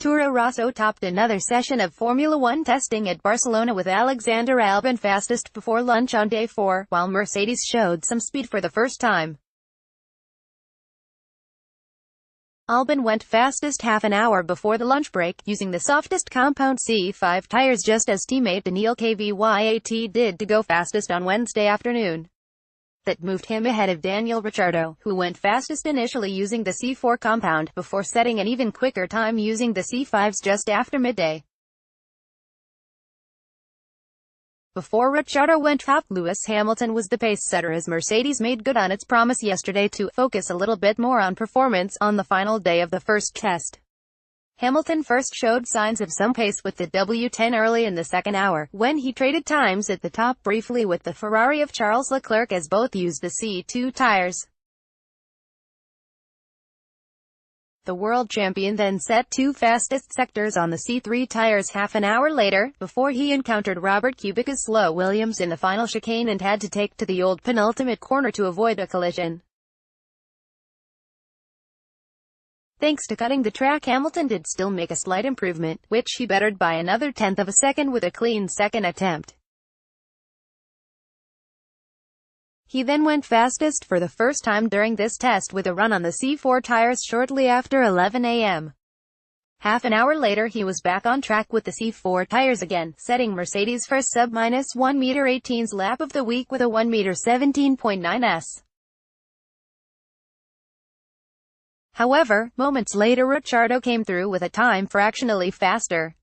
Toro Rosso topped another session of Formula One testing at Barcelona with Alexander Albon fastest before lunch on day 4, while Mercedes showed some speed for the first time. Albon went fastest half an hour before the lunch break, using the softest compound C5 tires just as teammate Daniil Kvyat did to go fastest on Wednesday afternoon. That moved him ahead of Daniel Ricciardo, who went fastest initially using the C4 compound, before setting an even quicker time using the C5s just after midday. Before Ricciardo went top, Lewis Hamilton was the pace setter as Mercedes made good on its promise yesterday to focus a little bit more on performance on the final day of the first test. Hamilton first showed signs of some pace with the W10 early in the second hour, when he traded times at the top briefly with the Ferrari of Charles Leclerc as both used the C2 tires. The world champion then set two fastest sectors on the C3 tires half an hour later, before he encountered Robert Kubica's slow Williams in the final chicane and had to take to the old penultimate corner to avoid a collision. Thanks to cutting the track, Hamilton did still make a slight improvement, which he bettered by another tenth of a second with a clean second attempt. He then went fastest for the first time during this test with a run on the C4 tires shortly after 11 a.m. Half an hour later he was back on track with the C4 tires again, setting Mercedes for sub-1:18's lap of the week with a 1:17.9s. However, moments later Ricciardo came through with a time fractionally faster.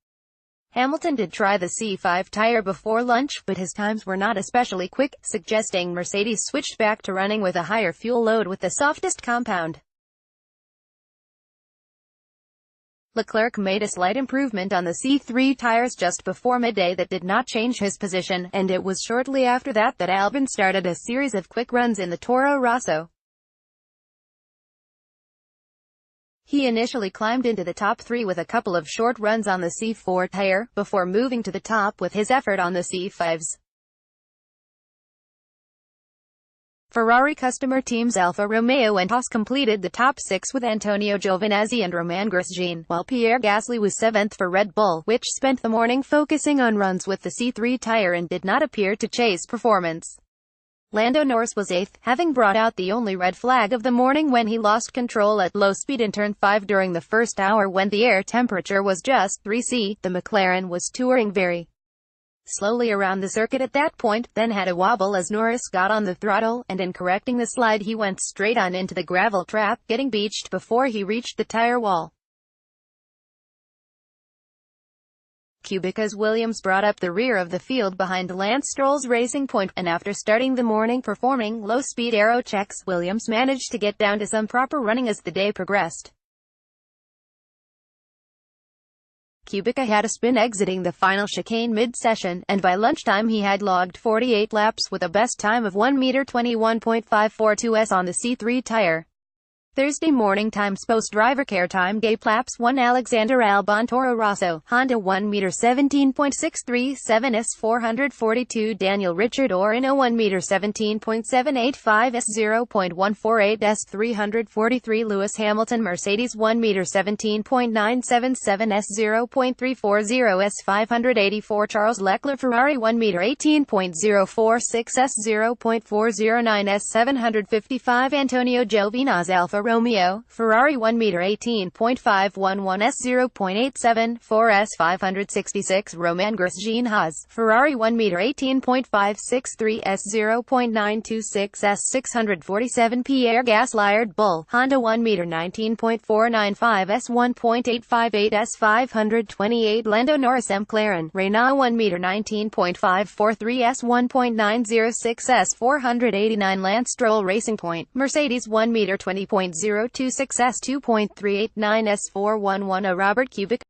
Hamilton did try the C5 tire before lunch, but his times were not especially quick, suggesting Mercedes switched back to running with a higher fuel load with the softest compound. Leclerc made a slight improvement on the C3 tires just before midday that did not change his position, and it was shortly after that that Albon started a series of quick runs in the Toro Rosso. He initially climbed into the top 3 with a couple of short runs on the C4 tire, before moving to the top with his effort on the C5s. Ferrari customer teams Alfa Romeo and Haas completed the top 6 with Antonio Giovinazzi and Romain Grosjean, while Pierre Gasly was 7th for Red Bull, which spent the morning focusing on runs with the C3 tire and did not appear to chase performance. Lando Norris was 8th, having brought out the only red flag of the morning when he lost control at low speed in turn 5 during the first hour when the air temperature was just 3°C. The McLaren was touring very slowly around the circuit at that point, then had a wobble as Norris got on the throttle, and in correcting the slide he went straight on into the gravel trap, getting beached before he reached the tire wall. Kubica's Williams brought up the rear of the field behind Lance Stroll's Racing Point, and after starting the morning performing low-speed aero checks, Williams managed to get down to some proper running as the day progressed. Kubica had a spin exiting the final chicane mid-session, and by lunchtime he had logged 48 laps with a best time of 1:21.542s on the C3 tire. Thursday morning times post-driver care time gave laps 1 Alexander Albon Toro Rosso, Honda 1:17.637s 442 Daniel Ricciardo in a 1:17.785s 0.148s 343 Lewis Hamilton Mercedes 1:17.977s 0.340s 584 Charles Leclerc Ferrari 1:18.046s 0.409s 755 Antonio Giovinazzi Alfa Romeo, Ferrari 1:18.511s 0.874s 566 Romain Grosjean Haas, Ferrari 1:18.563s 0.926s 647 Pierre Gasly Red Bull, Honda 1:19.495s 1.858s 528 Lando Norris McLaren, Renault 1:19.543s 1.906s 489 Lance Stroll Racing Point, Mercedes 1:20.026s 2.389s 411 Robert Kubica